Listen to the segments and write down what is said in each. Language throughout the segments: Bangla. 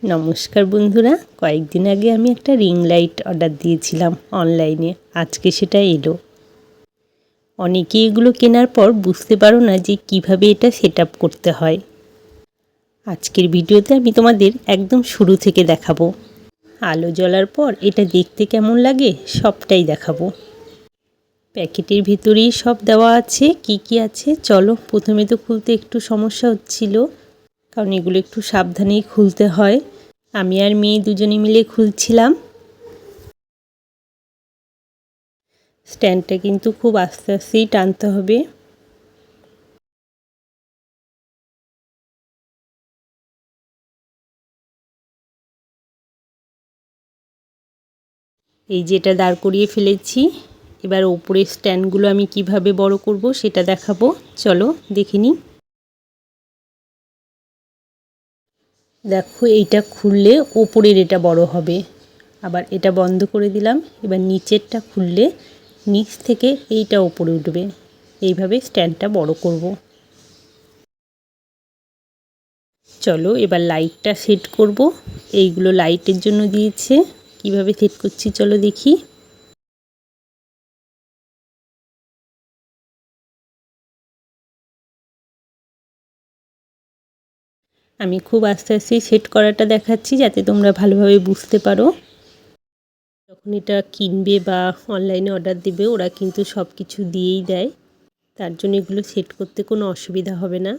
নমস্কার বন্ধুরা, কয়েকদিন আগে আমি একটা রিং লাইট অর্ডার দিয়েছিলাম অনলাইনে। আজকে সেটা এলো। অনেকেই এগুলো কেনার পর বুঝতে পারো না যে কিভাবে এটা সেট আপ করতে হয়। আজকের ভিডিওতে আমি তোমাদের একদম শুরু থেকে দেখাবো। আলো জ্বলার পর এটা দেখতে কেমন লাগে সবটাই দেখাবো। প্যাকেটের ভিতরেই সব দেওয়া আছে। কি আছে চলো। প্রথমে তো খুলতে একটু সমস্যা হচ্ছিল, কারণ এগুলো একটু সাবধানেই খুলতে হয়। আমি আর মেয়ে দুজনে মিলে খুলছিলাম। স্ট্যান্ডটা কিন্তু খুব আস্তে আস্তেই টানতে হবে। এই যেটা দাঁড় করিয়ে ফেলেছি। এবার ওপরের স্ট্যান্ডগুলো আমি কিভাবে বড় করব সেটা দেখাবো। চলো দেখে নিই। দেখো, এইটা খুললে ওপরের এটা বড় হবে। আবার এটা বন্ধ করে দিলাম। এবার নিচেরটা খুললে নিচ থেকে এইটা ওপরে উঠবে। এইভাবে স্ট্যান্ডটা বড় করব। চলো এবার লাইটটা সেট করব। এইগুলো লাইটের জন্য দিয়েছে। কিভাবে সেট করছি চলো দেখি। আমি খুব আস্তে আস্তে সেট করাটা দেখাচ্ছি যাতে তোমরা ভালোভাবে বুঝতে পারো। যখন এটা কিনবে বা অনলাইনে অর্ডার দেবে ওরা কিন্তু সব কিছু দিয়েই দেয়, তার জন্য এগুলো সেট করতে কোনো অসুবিধা হবে না।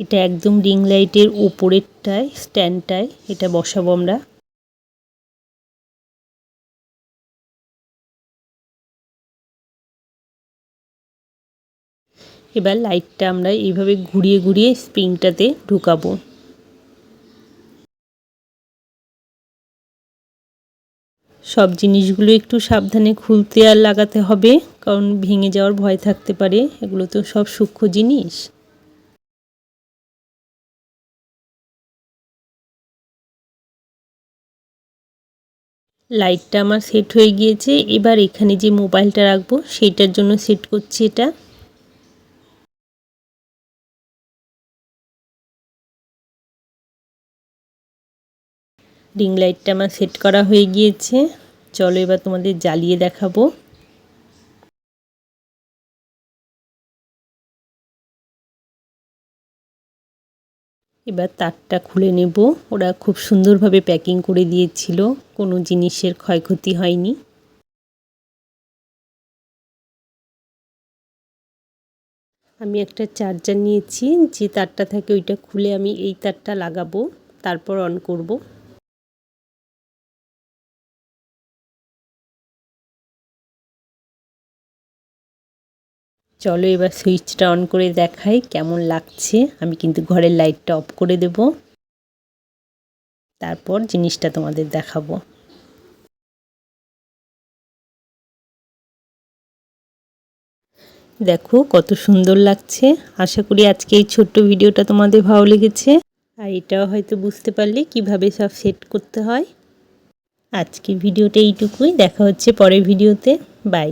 এটা একদম রিং লাইটের উপরেরটায় স্ট্যান্ডটায় এটা বসাবো আমরা। এবার লাইটটা আমরা এইভাবে ঘুরিয়ে ঘুরিয়ে স্প্রিংটাতে ঢুকাবো। সব জিনিসগুলো একটু সাবধানে খুলতে আর লাগাতে হবে, কারণ ভেঙে যাওয়ার ভয় থাকতে পারে। এগুলো তো সব সূক্ষ্ম জিনিস। লাইটটা আমার সেট হয়ে গিয়েছে। এবার এখানে যে মোবাইলটা রাখবো সেইটার জন্য সেট করছি এটা। রিং লাইটটা আমার সেট করা হয়ে গিয়েছে। চলো এবার তোমাদের জ্বালিয়ে দেখাবো। এবার তারটা খুলে নেব। ওরা খুব সুন্দরভাবে প্যাকিং করে দিয়েছিল, কোনো জিনিসের ক্ষয়ক্ষতি হয়নি। আমি একটা চার্জার নিয়েছি, যে তারটা থাকে ওইটা খুলে আমি এই তারটা লাগাবো, তারপর অন করব। চলো এবার সুইচটা অন করে দেখাই কেমন লাগছে। আমি কিন্তু ঘরের লাইটটা অফ করে দেব, তারপর জিনিসটা তোমাদের দেখাবো। দেখো কত সুন্দর লাগছে। আশা করি আজকে এই ছোট্ট ভিডিওটা তোমাদের ভালো লেগেছে, আর এটাও হয়তো বুঝতে পারলে কিভাবে সব সেট করতে হয়। আজকের ভিডিওটা এইটুকুই। দেখা হচ্ছে পরের ভিডিওতে। বাই।